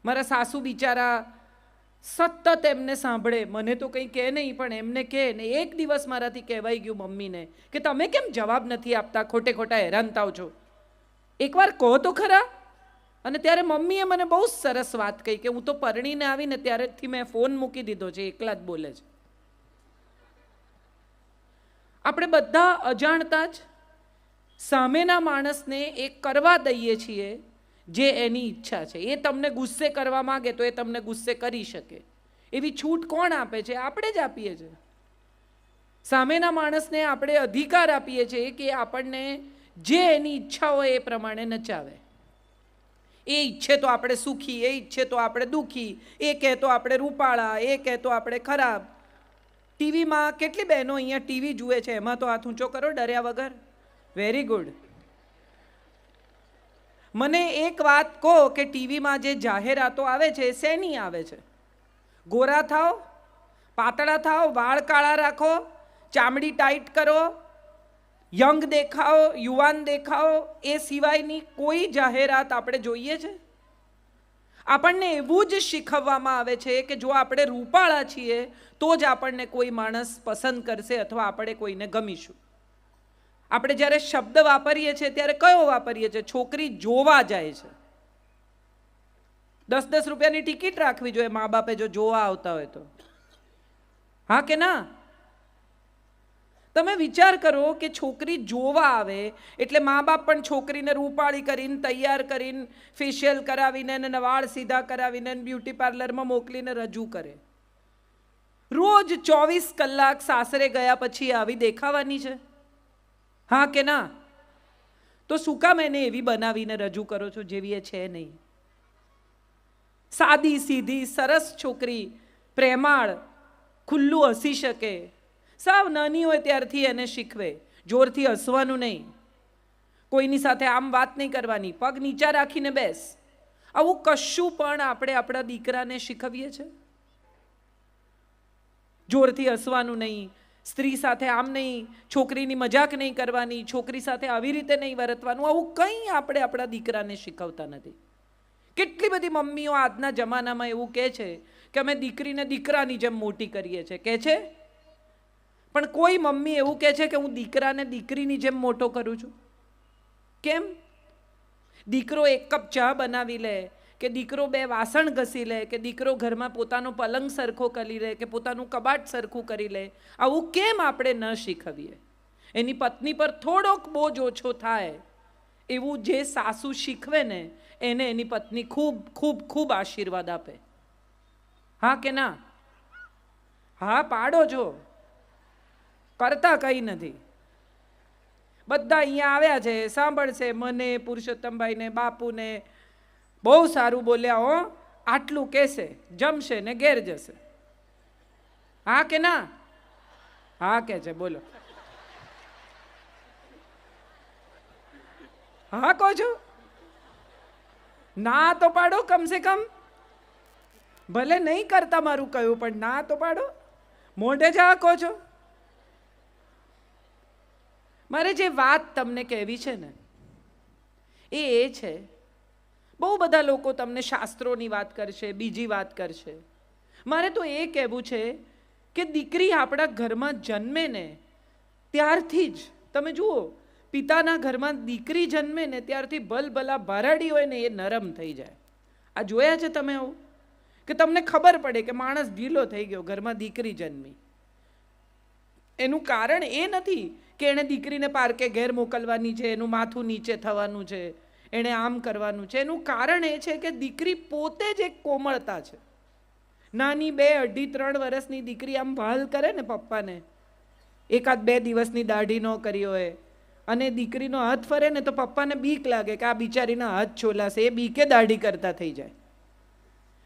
મારા સાસુ બિચારા સતત એમને સાંભળે, મને તો કંઈ કહે નહીં પણ એમને કહે ને. એક દિવસ મારાથી કહેવાઈ ગયું મમ્મીને કે તમે કેમ જવાબ નથી આપતા, ખોટે ખોટા હેરાન થાવ છો, એકવાર કહો તો ખરા. અને ત્યારે મમ્મીએ મને બહુ સરસ વાત કહી કે હું તો પરણીને આવીને ત્યારેથી મેં ફોન મૂકી દીધો છે, એકલા જ બોલે છે. આપણે બધા અજાણતા જ સામેના માણસને એ કરવા દઈએ છીએ જે એની ઈચ્છા છે. એ તમને ગુસ્સે કરવા માગે તો એ તમને ગુસ્સે કરી શકે. એવી છૂટ કોણ આપે છે? આપણે જ આપીએ છીએ. સામેના માણસને આપણે અધિકાર આપીએ છીએ કે આપણને જે એની ઈચ્છા હોય એ પ્રમાણે નચાવે. એ ઈચ્છે તો આપણે સુખી, એ ઈચ્છે તો આપણે દુઃખી, એ કહે તો આપણે રૂપાળા, એ કહે તો આપણે ખરાબ. ટીવીમાં કેટલી બહેનો અહીંયા ટીવી જુએ છે, એમાં તો હાથ ઊંચો કરો ડર્યા વગર. Very good. મને એક વાત કહો કે ટીવીમાં જે જાહેરાતો આવે છે શેની આવે છે? ગોરા થાઓ, પાતળા થાઓ, વાળ કાળા રાખો, ચામડી ટાઈટ કરો, યંગ દેખાઓ, યુવાન દેખાઓ, એ સિવાયની કોઈ જાહેરાત આપણે જોઈએ છે? આપણને એવું જ શીખવવામાં આવે છે કે જો આપણે રૂપાળા છીએ તો જ આપણને કોઈ માણસ પસંદ કરશે અથવા આપણે કોઈને ગમીશું. આપણે જ્યારે શબ્દ વાપરીએ છીએ ત્યારે કયો વાપરીએ છીએ? છોકરી જોવા જાય છે. 10-10 રૂપિયાની ટિકિટ રાખવી જોઈએ મા બાપે જો જોવા આવતા હોય તો. હા કે ના? તમે વિચાર કરો કે છોકરી જોવા આવે એટલે મા બાપ પણ છોકરીને રૂપાળી કરીને, તૈયાર કરીને, ફેશિયલ કરાવીને અને વાળ સીધા કરાવીને બ્યુટી પાર્લરમાં મોકલીને રજૂ કરે. રોજ 24 કલાક સાસરે ગયા પછી આવી દેખાવાની છે? હા કે ના? તો શું કામ એને એવી બનાવીને રજૂ કરો છો જેવી એ છે નહીં? સાદી સીધી સરસ છોકરી, પ્રેમાળ, ખુલ્લું હસી શકે, સાવ નાની હોય ત્યારથી એને શીખવે. જોરથી હસવાનું નહીં, કોઈની સાથે આમ વાત નહીં કરવાની, પગ નીચા રાખીને બેસ. આવું કશું પણ આપણે આપણા દીકરાને શીખવીએ છીએ? જોરથી હસવાનું નહીં, સ્ત્રી સાથે આમ નહીં, છોકરીની મજાક નહીં કરવાની, છોકરી સાથે આવી રીતે નહીં વર્તવાનું, આવું કંઈ આપણે આપણા દીકરાને શીખવતા નથી. કેટલી બધી મમ્મીઓ આજના જમાનામાં એવું કહે છે કે અમે દીકરીને દીકરાની જેમ મોટી કરીએ છીએ, કહે છે. પણ કોઈ મમ્મી એવું કહે છે કે હું દીકરાને દીકરીની જેમ મોટો કરું છું? કેમ? દીકરો 1 કપ ચા બનાવી લે, કે દીકરો 2 વાસણ ઘસી લે, કે દીકરો ઘરમાં પોતાનો પલંગ સરખો કરી લે, કે પોતાનું કબાટ સરખું કરી લે, આવું કેમ આપણે ન શીખવીએ? એની પત્ની પર થોડોક બોજ ઓછો થાય એવું જે સાસુ શીખવે ને એને એની પત્ની ખૂબ ખૂબ ખૂબ આશીર્વાદ આપે. હા કે ના? હા પાડો છો. કરતા કંઈ નથી. બધા અહીંયા આવ્યા છે, સાંભળશે મને, પુરુષોત્તમભાઈને, બાપુને. બહુ સારું બોલ્યા હો, આટલું કહેશે, જમશે ને ઘેર જશે. હા કે ના? હા કે છે, બોલો. હા કહો છો? ના તો પાડો કમસે કમ. ભલે નહીં કરતા મારું કહ્યું પણ ના તો પાડો. મોઢે જ હા કહો છો. મારે જે વાત તમને કહેવી છે ને એ છે, બહુ બધા લોકો તમને શાસ્ત્રોની વાત કરશે, બીજી વાત કરશે. મારે તો એ કહેવું છે કે દીકરી આપણા ઘરમાં જન્મે ને ત્યારથી જ, તમે જુઓ, પિતાના ઘરમાં દીકરી જન્મે ને ત્યારથી ભલભલા ભરાડી હોય ને એ નરમ થઈ જાય. આ જોયા છે તમે આવું? કે તમને ખબર પડે કે માણસ ઢીલો થઈ ગયો ઘરમાં દીકરી જન્મી. એનું કારણ એ નથી કે એણે દીકરીને પાર્કે ઘેર મોકલવાની છે, એનું માથું નીચે થવાનું છે, એણે આમ કરવાનું છે. એનું કારણ એ છે કે દીકરી પોતે જ એક કોમળતા છે. નાની 2, 2.5, 3 વર્ષની દીકરી આમ વહાલ કરે ને પપ્પાને, 1-2 દિવસની દાઢી ન કરી હોય અને દીકરીનો હાથ ફરે ને તો પપ્પાને બીક લાગે કે આ બિચારીના હાથ છોલાશે, એ બીકે દાઢી કરતા થઈ જાય.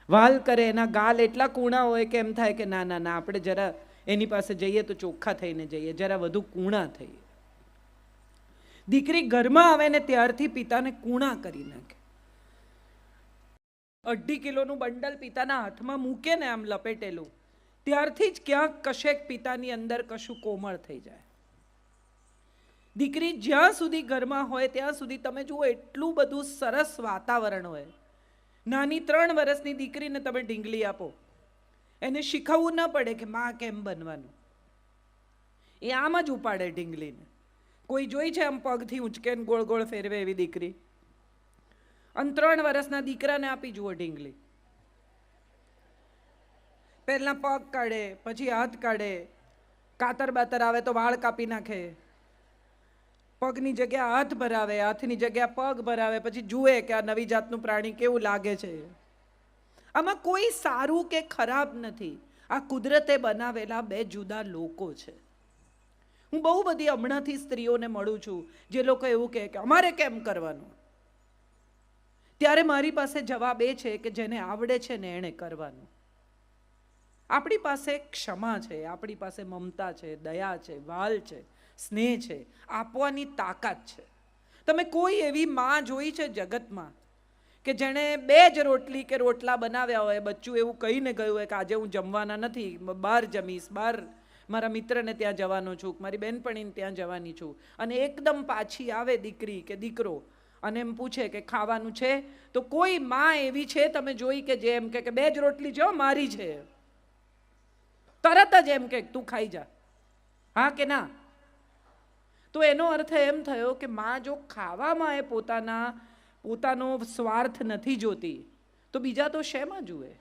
વહાલ કરે, એના ગાલ એટલા કૂણા હોય કે એમ થાય કે ના ના ના, આપણે જરા એની પાસે જઈએ તો ચોખ્ખા થઈને જઈએ, જરા વધુ કૂણા થઈએ. દીકરી ઘરમાં આવે ને ત્યારથી પિતાને કૂણા કરી નાખે. 2.5 કિલોનું બંડલ પિતાના હાથમાં મૂકે ને આમ લપેટેલું, ત્યારથી જ ક્યાંક કશેક પિતાની અંદર કશું કોમળ થઈ જાય. દીકરી જ્યાં સુધી ઘરમાં હોય ત્યાં સુધી તમે જુઓ એટલું બધું સરસ વાતાવરણ હોય નાની 3 વર્ષની દીકરીને તમે ઢીંગલી આપો, એને શીખવવું ન પડે કે માં કેમ બનવાનું, એ આમ જ ઉપાડે ઢીંગલીને. કોઈ જોઈ છે આમ પગથી ઉંચકે ને ગોળ ગોળ ફેરવે એવી દીકરી? અને 3 વર્ષના દીકરાને આપી જુઓ ઢીંગલી. પહેલા પગ કાઢે, પછી હાથ કાઢે, કાતર બાતર આવે તો વાળ કાપી નાખે, પગની જગ્યા હાથ ભરાવે, હાથની જગ્યા પગ ભરાવે, પછી જુએ કે આ નવી જાતનું પ્રાણી કેવું લાગે છે. આમાં કોઈ સારું કે ખરાબ નથી, આ કુદરતે બનાવેલા 2 જુદા લોકો છે. હું બહુ બધી હમણાંથી સ્ત્રીઓને મળું છું જે લોકો એવું કહે કે અમારે કેમ કરવાનું, ત્યારે મારી પાસે જવાબ એ છે કે જેને આવડે છે ને એણે કરવાનું. આપણી પાસે ક્ષમા છે, આપણી પાસે મમતા છે, દયા છે, વાલ છે, સ્નેહ છે, આપવાની તાકાત છે. તમે કોઈ એવી માં જોઈ છે જગતમાં કે જેણે 2 જ રોટલી કે રોટલા બનાવ્યા હોય, બચ્ચું એવું કહીને ગયું હોય કે આજે હું જમવાના નથી, બહાર જમીશ, બહાર મારા મિત્રને ત્યાં જવાનો છું, મારી બહેનપણીને ત્યાં જવાની છું, અને એકદમ પાછી આવે દીકરી કે દીકરો અને એમ પૂછે કે ખાવાનું છે? તો કોઈ માં એવી છે તમે જોઈ કે જે એમ કે 2 જ રોટલી છે મારી છે, તરત જ એમ કે તું ખાઈ જા, હા કે ના? તો એનો અર્થ એમ થયો કે માં જો ખાવામાં એ પોતાનો સ્વાર્થ નથી જોતી તો બીજા તો શેમાં જુએ?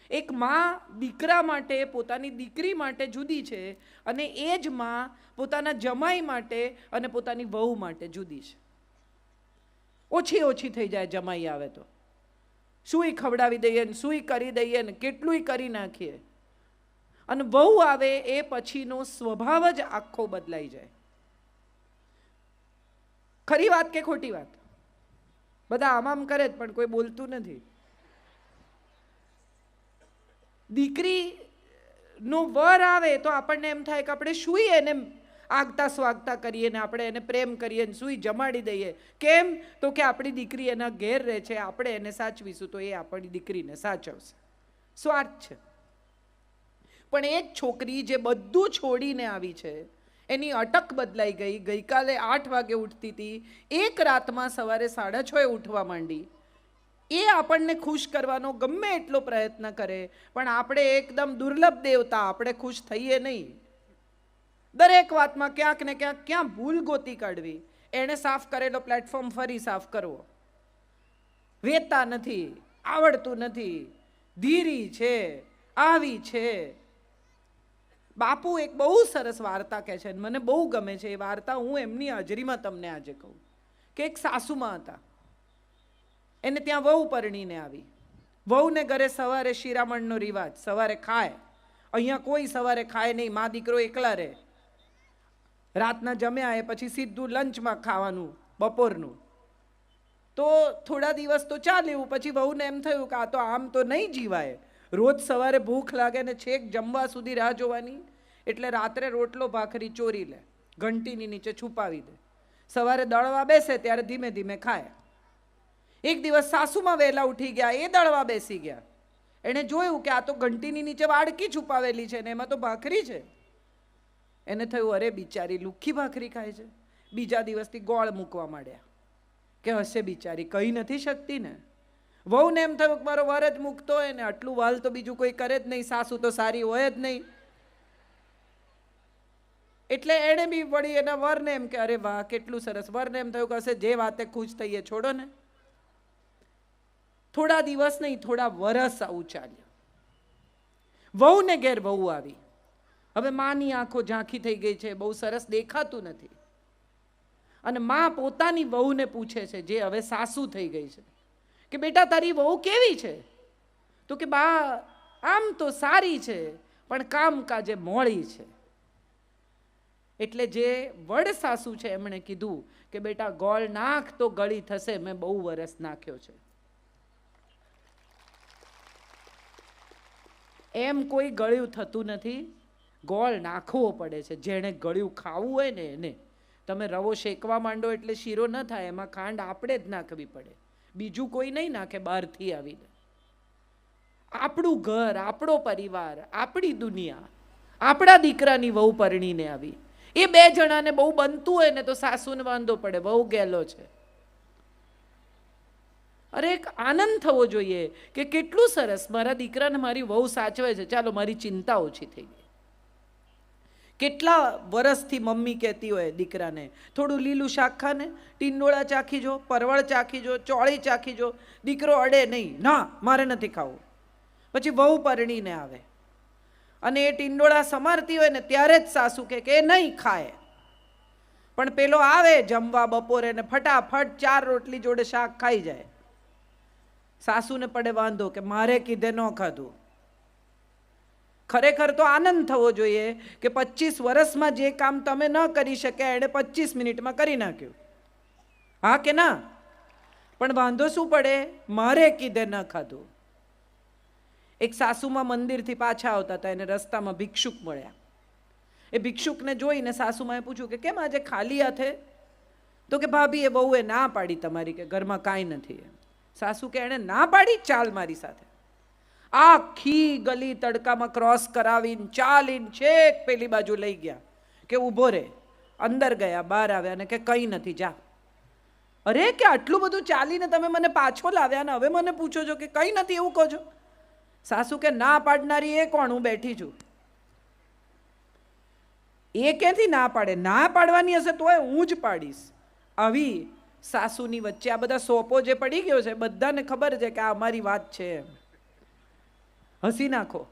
એક માં દીકરા માટે, પોતાની દીકરી માટે જુદી છે, અને એ જ માં પોતાના જમાઈ માટે અને પોતાની વહુ માટે જુદી છે. ઓછી થઈ જાય જમાઈ આવે તો, સુઈ ખવડાવી દઈએ ને સુઈ કરી દઈએ ને કેટલુંય કરી નાખીએ, અને વહુ આવે એ પછીનો સ્વભાવ જ આખો બદલાઈ જાય. ખરી વાત કે ખોટી વાત? બધા આમ કરે જ પણ કોઈ બોલતું નથી. દીકરીનો વર આવે તો આપણને એમ થાય કે આપણે સુઈ એને આગતા સ્વાગતા કરીએ ને આપણે એને પ્રેમ કરીએ ને સુઈ જમાડી દઈએ. કેમ? તો કે આપણી દીકરી એના ઘેર રહે છે, આપણે એને સાચવીશું તો એ આપણી દીકરીને સાચવશે. સ્વાર્થ છે. પણ એ જ છોકરી જે બધું છોડીને આવી છે, એની અટક બદલાઈ ગઈ. ગઈકાલે 8 વાગે ઉઠતી હતી, એક રાતમાં સવારે 6:30 ઉઠવા માંડી. એ આપણને ખુશ કરવાનો ગમે એટલો પ્રયત્ન કરે, પણ આપણે એકદમ દુર્લભ દેવતા, આપણે ખુશ થઈએ નહીં. દરેક વાતમાં ક્યાંક ને ક્યાં ભૂલ ગોતી કાઢવી. એણે સાફ કરેલો પ્લેટફોર્મ ફરી સાફ કરવો, વેતા નથી, આવડતું નથી, ધીરી છે, આવી છે. બાપુ એક બહુ સરસ વાર્તા કહે છે, મને બહુ ગમે છે એ વાર્તા. હું એમની હાજરીમાં તમને આજે કહું કે એક સાસુમાં હતા, એને ત્યાં વહુ પરણીને આવી. વહુને ઘરે સવારે શિરામણનો રિવાજ, સવારે ખાય. અહીંયા કોઈ સવારે ખાય નહીં, મા દીકરો એકલા રહે. રાતના જમ્યા એ પછી સીધું લંચમાં ખાવાનું, બપોરનું. તો થોડા દિવસ તો ચાલ્યું, પછી વહુને એમ થયું કે આ તો આમ તો નહીં જીવાય, રોજ સવારે ભૂખ લાગે ને છેક જમવા સુધી રાહ જોવાની. એટલે રાત્રે રોટલો ભાખરી ચોરી લે, ઘંટીની નીચે છુપાવી દે. સવારે દળવા બેસે ત્યારે ધીમે ધીમે ખાય. એક દિવસ સાસુમાં વહેલા ઉઠી ગયા, એ દળવા બેસી ગયા. એણે જોયું કે આ તો ઘંટીની નીચે વાડકી છુપાવેલી છે ને એમાં તો ભાખરી છે. એને થયું અરે બિચારી લુખ્ખી ભાખરી ખાય છે. બીજા દિવસથી ગોળ મૂકવા માંડ્યા કે હશે બિચારી, કહી નથી શકતી ને. વહુને એમ થયું કે મારો વર જ મૂકતો હોય ને, આટલું વાલ તો બીજું કોઈ કરે જ નહીં, સાસુ તો સારી હોય જ નહીં. એટલે એણે બી વળી એના વરને એમ કે અરે વાહ કેટલું સરસ. વરને એમ થયું કે હશે જે વાતે ખુશ થઈએ છોડો ને. થોડા દિવસ નહીં, થોડા વરસ આવું ચાલ્યું. વહુને ઘેર વહુ આવી. હવે માની આંખો ઝાંખી થઈ ગઈ છે, બહુ સરસ દેખાતું નથી. અને માં પોતાની વહુને પૂછે છે, જે હવે સાસુ થઈ ગઈ છે, કે બેટા તારી વહુ કેવી છે? તો કે બા આમ તો સારી છે, પણ કામકાજે મોળી છે. એટલે જે વડ સાસુ છે એમણે કીધું કે બેટા ગોળ નાખ તો ગળી થશે, મેં બહુ વરસ નાખ્યો છે. એમ કોઈ ગળ્યું થતું નથી, ગોળ નાખવો પડે છે. જેણે ગળ્યું ખાવું હોય ને એને. તમે રવો શેકવા માંડો એટલે શીરો ન થાય, એમાં ખાંડ આપણે જ નાખવી પડે, બીજું કોઈ નહીં નાખે બહારથી આવીને. આપણું ઘર, આપણો પરિવાર, આપણી દુનિયા, આપણા દીકરાની વહુ પરણીને આવી. એ 2 જણાને બહુ બનતું હોય ને તો સાસુને વાંધો પડે, બહુ ગેલો છે. અરે એક આનંદ થવો જોઈએ કે કેટલું સરસ મારા દીકરાને મારી વહુ સાચવે છે, ચાલો મારી ચિંતા ઓછી થઈ ગઈ. કેટલા વર્ષથી મમ્મી કહેતી હોય દીકરાને, થોડું લીલું શાક ખાને, ટીંડોળા ચાખી જો, પરવળ ચાખી જો, ચોળી ચાખી જો. દીકરો અડે નહીં, ના મારે નથી ખાવું. પછી વહુ પરણીને આવે અને એ ટીંડોળા સમારતી હોય ને ત્યારે જ સાસુ કે એ નહીં ખાય. પણ પેલો આવે જમવા બપોરે ને ફટાફટ 4 રોટલી જોડે શાક ખાઈ જાય. સાસુને પડે વાંધો કે મારે કીધે ન ખાધું. ખરેખર તો આનંદ થવો જોઈએ કે 25 વર્ષમાં જે કામ તમે ન કરી શક્યા એણે 25 મિનિટમાં કરી નાખ્યું. હા કે ના? પણ વાંધો શું પડે? મારે કીધે ન ખાધું. એક સાસુમાં મંદિરથી પાછા આવતા હતા, એને રસ્તામાં ભિક્ષુક મળ્યા. એ ભિક્ષુકને જોઈને સાસુમાએ પૂછ્યું કે કેમ આજે ખાલી હાથે? તો કે ભાભી એ બહુએ ના પાડી તમારી કે ઘરમાં કાંઈ નથી. સાસુ કે એણે ના પાડી, ચાલ મારી સાથે. આખી ગલી તડકામાં ક્રોસ કરાવીને ચાલીને છેક પેલી બાજુ લઈ ગયા કે ઊભો રે. અંદર ગયા, બહાર આવ્યા ને કે કંઈ નથી, જા. અરે કે આટલું બધું ચાલીને તમે મને પાછો લાવ્યા ને હવે મને પૂછો છો કે કંઈ નથી એવું કહો છો? સાસુ કે ના પાડનારી એ કોણ? હું બેઠી છું. એ ક્યાંથી ના પાડે? ના પાડવાની હશે તોય હું જ પાડીશ. આવી સાસુની વચ્ચે આ બધા સોપો જે પડી ગયો છે, બધાને ખબર છે કે આ અમારી વાત છે. હસી નાખો.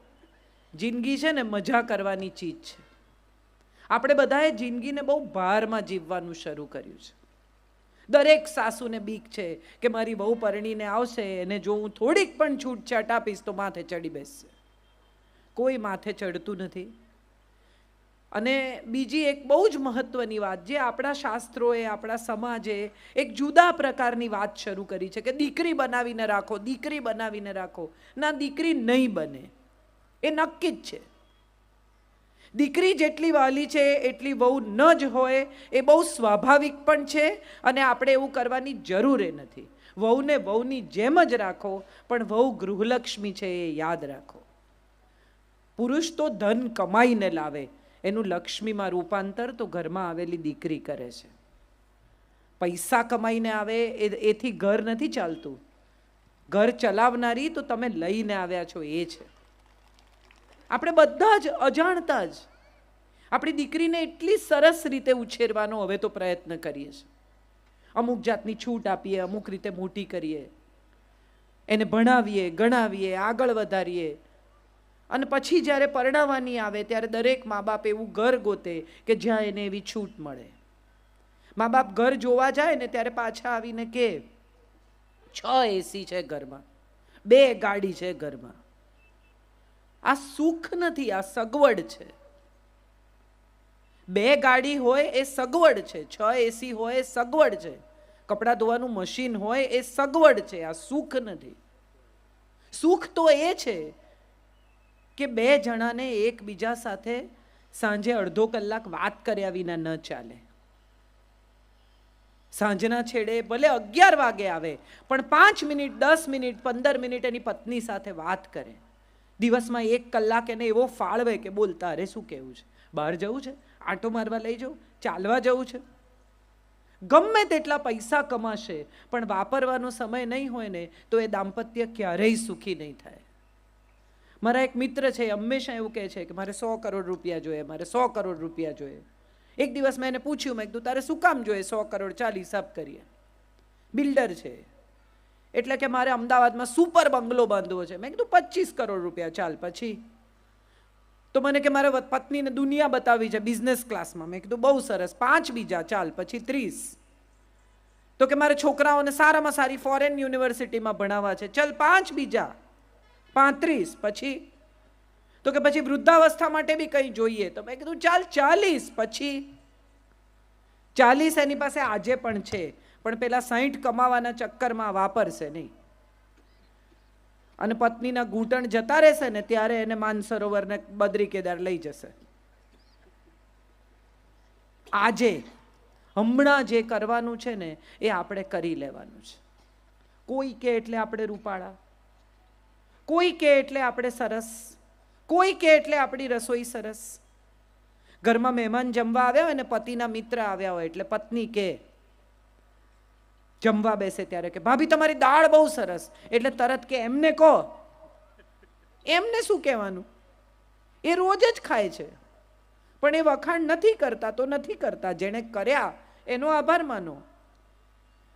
જિંદગી છે ને મજા કરવાની ચીજ છે. આપણે બધાએ જિંદગીને બહુ ભારમાં જીવવાનું શરૂ કર્યું છે. દરેક સાસુને બીક છે કે મારી બહુ પરણીને આવશે એને જો હું થોડીક પણ છૂટછાટ આપીશ તો માથે ચડી બેસશે. કોઈ માથે ચડતું નથી. અને બીજી એક બહુ જ મહત્વની વાત જે આપણા શાસ્ત્રોએ, આપણા સમાજે એક જુદા પ્રકારની વાત શરૂ કરી છે કે દીકરી બનાવીને રાખો, દીકરી બનાવીને રાખો. ના, દીકરી નહીં બને, એ નક્કી જ છે. દીકરી જેટલી વાલી છે એટલી વહુ ન જ હોય એ બહુ સ્વાભાવિક પણ છે અને આપણે એવું કરવાની જરૂર નથી. વહુને વહુની જેમ જ રાખો, પણ વહુ ગૃહલક્ષ્મી છે એ યાદ રાખો. પુરુષ તો ધન કમાઈને લાવે, એનું લક્ષ્મીમાં રૂપાંતર તો ઘરમાં આવેલી દીકરી કરે છે. પૈસા કમાઈને આવે એથી ઘર નથી ચાલતું. ઘર ચલાવનારી તો તમે લઈને આવ્યા છો એ છે. આપણે બધા જ અજાણતા જ આપણી દીકરીને એટલી સરસ રીતે ઉછેરવાનો હવે તો પ્રયત્ન કરીએ છીએ. અમુક જાતની છૂટ આપીએ, અમુક રીતે મોટી કરીએ, એને ભણાવીએ, ગણાવીએ, આગળ વધારીએ. અને પછી જ્યારે પરણાવવાની આવે ત્યારે દરેક મા બાપ એવું ઘર ગોતે કે જ્યાં એને એવી છૂટ મળે. મા બાપ ઘર જોવા જાય ને ત્યારે પાછા આવીને કે 6 એસી છે ઘરમાં, 2 ગાડી છે ઘરમાં. આ સુખ નથી, આ સગવડ છે. 2 ગાડી હોય એ સગવડ છે, 6 એસી હોય એ સગવડ છે, કપડાં ધોવાનું મશીન હોય એ સગવડ છે, આ સુખ નથી. સુખ તો એ છે કે 2 જણાને એકબીજા સાથે સાંજે અડધો કલાક વાત કર્યા વિના ન ચાલે. સાંજના છેડે ભલે 11 વાગે આવે પણ 5 મિનિટ, 10 મિનિટ, 15 મિનિટ એની પત્ની સાથે વાત કરે. દિવસમાં 1 કલાક એને એવો ફાળવે કે બોલ તારે શું કહેવું છે? બહાર જવું છે? આંટો મારવા લઈ જાઉં? ચાલવા જવું છે? ગમે તેટલા પૈસા કમાશે પણ વાપરવાનો સમય નહીં હોય ને તો એ દાંપત્ય ક્યારેય સુખી નહીં થાય. મારા એક મિત્ર છે, હંમેશા એવું કહે છે કે મારે 100 કરોડ રૂપિયા જોઈએ, મારે 100 કરોડ રૂપિયા જોઈએ. એક દિવસ મેં એને પૂછ્યું, મેં કીધું તારે શું કામ જોઈએ 100 કરોડ? ચાલ હિસાબ કરીએ. બિલ્ડર છે એટલે કે મારે અમદાવાદમાં સુપર બંગલો બાંધવો છે. મેં કીધું 25 કરોડ રૂપિયા. ચાલ પછી? તો મને કે મારે પત્નીને દુનિયા બતાવી છે બિઝનેસ ક્લાસમાં. મેં કીધું બહુ સરસ, 5 બીજા. ચાલ પછી 30. તો કે મારે છોકરાઓને સારામાં સારી ફોરેન યુનિવર્સિટીમાં ભણાવવા છે. ચાલ 5 બીજા. 35 પછી? તો કે પછી વૃદ્ધાવસ્થા માટે બી કંઈ જોઈએ. તો મેં કીધું ચાલ 40 પછી? 40 એની પાસે આજે પણ છે પણ પેલા 60 કમાવાના ચક્કરમાં વાપરશે નહીં. અને પત્નીના ઘૂંટણ જતા રહેશે ને ત્યારે એને માનસરોવર ને બદ્રી કેદાર લઈ જશે. આજે હમણાં જે કરવાનું છે ને એ આપણે કરી લેવાનું છે. કોઈ કે એટલે આપણે રૂપાળા, કોઈ કે એટલે આપણે સરસ, કોઈ કે એટલે આપણી રસોઈ સરસ. ઘરમાં મહેમાન જમવા આવ્યા હોય ને પતિના મિત્ર આવ્યા હોય એટલે પત્ની કે જમવા બેસે ત્યારે કે ભાભી તમારી દાળ બહુ સરસ, એટલે તરત કે એમને કહો. એમને શું કહેવાનું? એ રોજ જ ખાય છે, પણ એ વખાણ નથી કરતા તો નથી કરતા. જેણે કર્યા એનો આભાર માનો.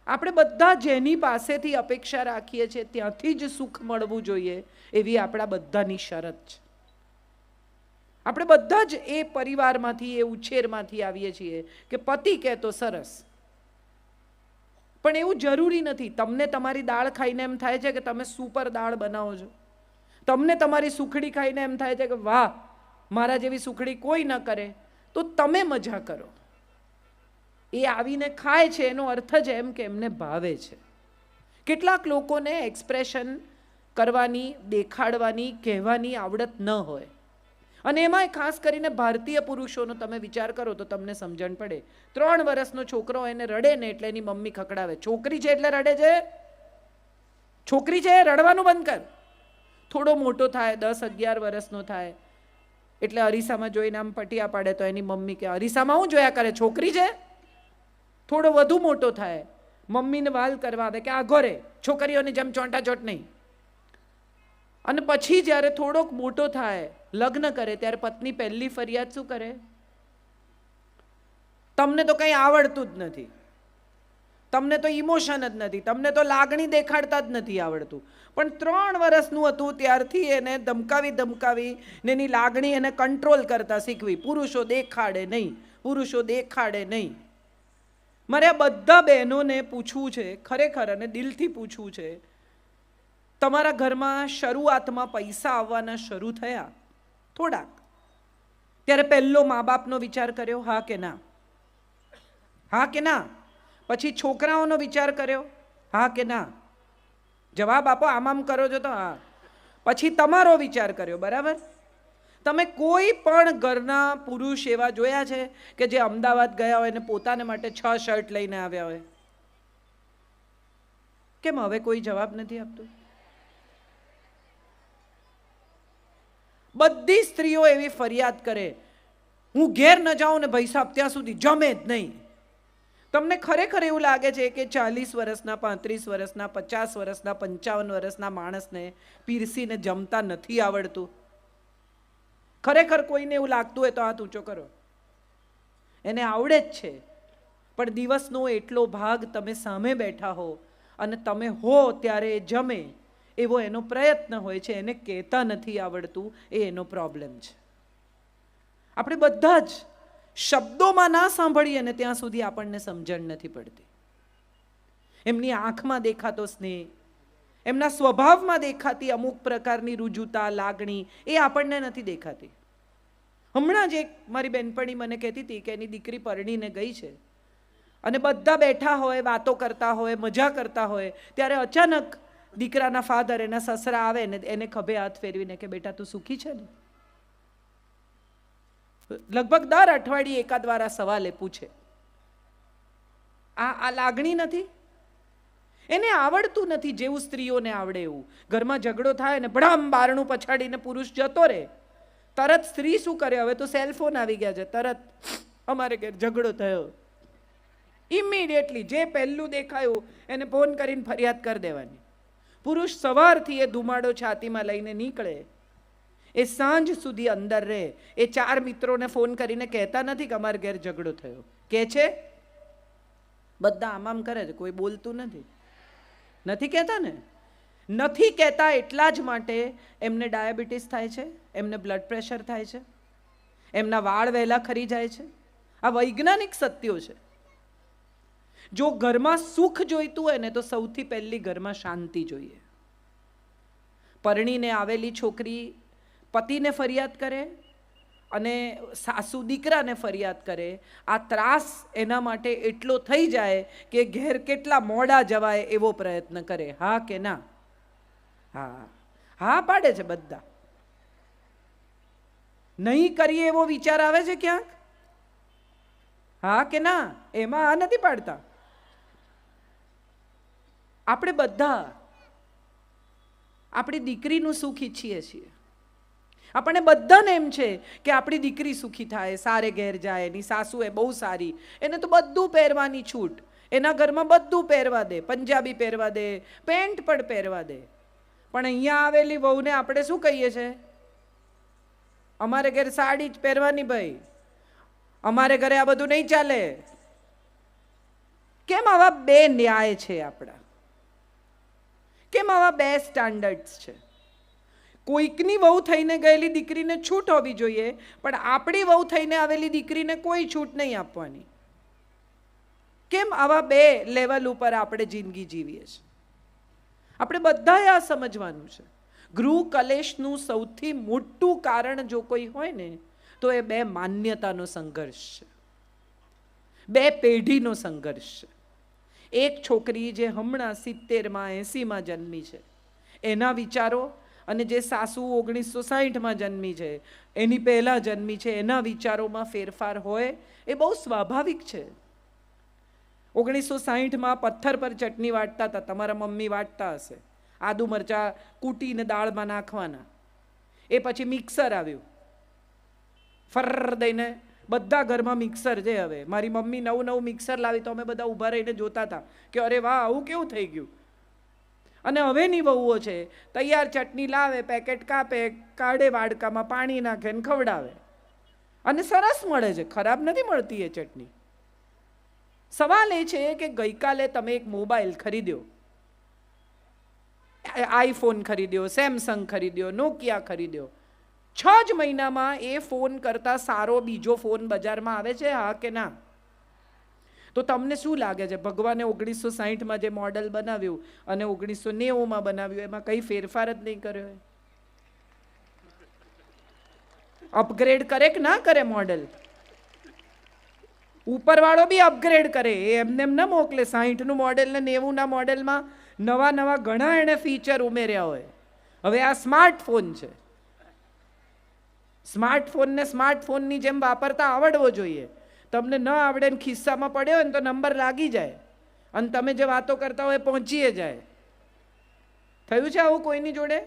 આપણે બધા જેની પાસેથી અપેક્ષા રાખીએ છીએ ત્યાંથી જ સુખ મળવું જોઈએ એવી આપણા બધાની શરત છે. આપણે બધા જ એ પરિવારમાંથી, એ ઉછેરમાંથી આવીએ છીએ કે પતિ કહે તો સરસ. પણ એવું જરૂરી નથી. તમને તમારી દાળ ખાઈને એમ થાય છે કે તમે સુપર દાળ બનાવો છો. તમને તમારી સુખડી ખાઈને એમ થાય છે કે વાહ, મારા જેવી સુખડી કોઈ ન કરે, તો તમે મજા કરો. એ આવીને ખાય છે એનો અર્થ જ એમ કે એમને ભાવે છે. કેટલાક લોકોને એક્સપ્રેશન કરવાની, દેખાડવાની, કહેવાની આવડત ન હોય. અને એમાંય ખાસ કરીને ભારતીય પુરુષોનો તમે વિચાર કરો તો તમને સમજણ પડે. 3 વર્ષનો છોકરો એને રડે ને એટલે એની મમ્મી ખકડાવે. છોકરી છે એટલે રડે છે, છોકરી છે રડવાનું બંધ કર. થોડો મોટો થાય, 10-11 વર્ષનો થાય એટલે અરીસામાં જોઈને આમ પટિયા પાડે તો એની મમ્મી કે અરીસામાં હું જોયા કરે, છોકરી છે. થોડો વધુ મોટો થાય, મમ્મીને વાલ કરવા આવે કે આગો રે, છોકરીઓની જેમ ચોંટાચોટ નહીં. અને પછી જ્યારે થોડોક મોટો થાય, લગ્ન કરે, ત્યારે પત્ની પહેલી ફરિયાદ શું કરે? તમને તો કંઈ આવડતું જ નથી, તમને તો ઇમોશન જ નથી, તમને તો લાગણી દેખાડતા જ નથી આવડતું. પણ 3 વર્ષનું હતું ત્યારથી એને ધમકાવી ને એની લાગણી એને કંટ્રોલ કરતા શીખવી. પુરુષો દેખાડે નહીં, પુરુષો દેખાડે નહીં. મારે આ બધા બહેનોને પૂછવું છે, ખરેખર અને દિલથી પૂછવું છે, તમારા ઘરમાં શરૂઆતમાં પૈસા આવવાના શરૂ થયા થોડાક, ત્યારે પહેલો મા બાપનો વિચાર કર્યો? હા કે ના? હા કે ના? પછી છોકરાઓનો વિચાર કર્યો? હા કે ના? જવાબ આપો. આમ કરો છો તો હા. પછી તમારો વિચાર કર્યો, બરાબર? તમે કોઈ પણ ઘરના પુરુષ એવા જોયા છે કે જે અમદાવાદ ગયા હોય ને પોતાને માટે 6 શર્ટ લઈને આવ્યા હોય? કેમ હવે કોઈ જવાબ નથી આપતું? બધી સ્ત્રીઓ એવી ફરિયાદ કરે, હું ઘેર ન જાઉં ને ભાઈ સાહેબ ત્યાં સુધી જમે જ નહીં. તમને ખરેખર એવું લાગે છે કે 40 વર્ષના, 35 વર્ષના, 50 વર્ષના, 55 વર્ષના માણસને પીરસીને જમતા નથી આવડતું? ખરેખર કોઈને એવું લાગતું હોય તો હાથ ઊંચો કરો. એને આવડે જ છે, પણ દિવસનો એટલો ભાગ તમે સામે બેઠા હો અને તમે હો ત્યારે એ જમે એવો એનો પ્રયત્ન હોય છે. એને કહેતા નથી આવડતું, એ એનો પ્રોબ્લેમ છે. આપણે બધા જ શબ્દોમાં ના સાંભળીએ ને ત્યાં સુધી આપણને સમજણ નથી પડતી. એમની આંખમાં દેખાતો સ્નેહ, એમના સ્વભાવમાં દેખાતી અમુક પ્રકારની રુજુતા, લાગણી, એ આપણને નથી દેખાતી. હમણાં જ એક મારી બેનપણી મને કહેતી હતી કે એની દીકરી પરણીને ગઈ છે અને બધા બેઠા હોય, વાતો કરતા હોય, મજા કરતા હોય, ત્યારે અચાનક દીકરાના ફાધર, એના સસરા આવે ને એને ખભે હાથ ફેરવીને કે બેટા તું સુખી છે ને? લગભગ દર અઠવાડિયે એકાદ વાર આ સવાલ એ પૂછે. આ લાગણી નથી? એને આવડતું નથી જેવું સ્ત્રીઓને આવડે એવું. ઘરમાં ઝઘડો થાય ને ભડામ બારણું પછાડીને પુરુષ જતો રહે, તરત સ્ત્રી શું કરે? હવે તો સેલફોન આવી ગયા છે, તરત અમારે ઘેર ઝઘડો થયો, ઇમિડિયેટલી જે પહેલું દેખાયું એને ફોન કરીને ફરિયાદ કરી દેવાની. પુરુષ સવારથી એ ધુમાડો છાતીમાં લઈને નીકળે, એ સાંજ સુધી અંદર રહે. એ 4 મિત્રોને ફોન કરીને કહેતા નથી કે અમારે ઘેર ઝઘડો થયો. કે છે? બધા આમ કરે છે, કોઈ બોલતું નથી કહેતા ને. નથી કહેતા એટલા જ માટે એમને ડાયાબિટીસ થાય છે, એમને બ્લડ પ્રેશર થાય છે, એમના વાળ વહેલા ખરી જાય છે. આ વૈજ્ઞાનિક સત્યો છે. જો ઘરમાં સુખ જોઈતું હોય ને તો સૌથી પહેલી ઘરમાં શાંતિ જોઈએ. પરણીને આવેલી છોકરી પતિને ફરિયાદ કરે અને સાસુ દીકરાને ફરિયાદ કરે. આ ત્રાસ એના માટે એટલો થઈ જાય કે ઘેર કેટલા મોડા જવાય એવો પ્રયત્ન કરે. હા કે ના? હા, હા પાડે છે બધા. નહીં કરીએ એવો વિચાર આવે છે ક્યાંક? હા કે ના? એમાં આ નથી પાડતા. આપણે બધા આપણી દીકરીનું સુખ ઈચ્છીએ છીએ. આપણને બધાને એમ છે કે આપણી દીકરી સુખી થાય, સારે ઘેર જાય, એની સાસુ એ બહુ સારી, એને તો બધું પહેરવાની છૂટ, એના ઘરમાં બધું પહેરવા દે, પંજાબી પહેરવા દે, પેન્ટ પણ પહેરવા દે. પણ અહીંયા આવેલી વહુને આપણે શું કહીએ છીએ? અમારે ઘરે સાડી જ પહેરવાની ભાઈ, અમારે ઘરે આ બધું નહીં ચાલે. કેમ આવા બે ન્યાય છે આપણા? કેમ આવા બે સ્ટાન્ડર્ડ્સ છે? કોઈકની વહુ થઈને ગયેલી દીકરીને છૂટ હોવી જોઈએ, પણ આપણી વહુ થઈને આવેલી દીકરીને કોઈ છૂટ નહીં આપવાની. કેમ આવા બે લેવલ ઉપર આપણે જિંદગી જીવીએ છીએ? આપણે બધાએ આ સમજવાનું છે. ગૃહ કલેશનું સૌથી મોટું કારણ જો કોઈ હોય ને તો એ બે માન્યતાનો સંઘર્ષ છે, બે પેઢીનો સંઘર્ષ છે. એક છોકરી જે હમણાં 70માં 80માં જન્મી છે, એના વિચારો અને જે સાસુ 1960માં જન્મી છે, એની પહેલાં જન્મી છે, એના વિચારોમાં ફેરફાર હોય એ બહુ સ્વાભાવિક છે. 1960માં પથ્થર પર ચટણી વાટતા હતા, તમારા મમ્મી વાટતા હશે. આદુ મરચાં કૂટીને દાળમાં નાખવાના. એ પછી મિક્સર આવ્યું, ફર દઈને બધા ઘરમાં મિક્સર છે. હવે મારી મમ્મી નવું મિક્સર લાવી તો અમે બધા ઊભા રહીને જોતા હતા કે અરે વાહ, આવું કેવું થઈ ગયું. અને હવેની વહુઓ છે, તૈયાર ચટણી લાવે, પેકેટ કાપે, કાઢે, વાડકામાં પાણી નાખે ને ખવડાવે. અને સરસ મળે છે, ખરાબ નથી મળતી એ ચટણી. સવાલ એ છે કે ગઈકાલે તમે એક મોબાઈલ ખરીદ્યો, આઈફોન ખરીદ્યો, સેમસંગ ખરીદ્યો, નોકિયા ખરીદ્યો, 6 જ મહિનામાં એ ફોન કરતાં સારો બીજો ફોન બજારમાં આવે છે, હા કે ના? તો તમને શું લાગે છે, ભગવાને 1960માં જે મોડલ બનાવ્યું અને 1990માં બનાવ્યું એમાં કંઈ ફેરફાર જ નહીં કર્યો? અપગ્રેડ કરે કે ના કરે મોડલ? ઉપરવાળો બી અપગ્રેડ કરે, એમને એમ ન મોકલે. 60નું મોડેલ ને 90ના મોડેલમાં નવા ઘણા એણે ફીચર ઉમેર્યા હોય. હવે આ સ્માર્ટફોન છે, સ્માર્ટફોનને સ્માર્ટફોનની જેમ વાપરતા આવડવો જોઈએ. તમને ન આવડે ને ખિસ્સામાં પડ્યો હોય ને તો નંબર લાગી જાય અને તમે જે વાતો કરતા હોય પહોંચીએ જાય. થયું છે આવું કોઈની જોડે?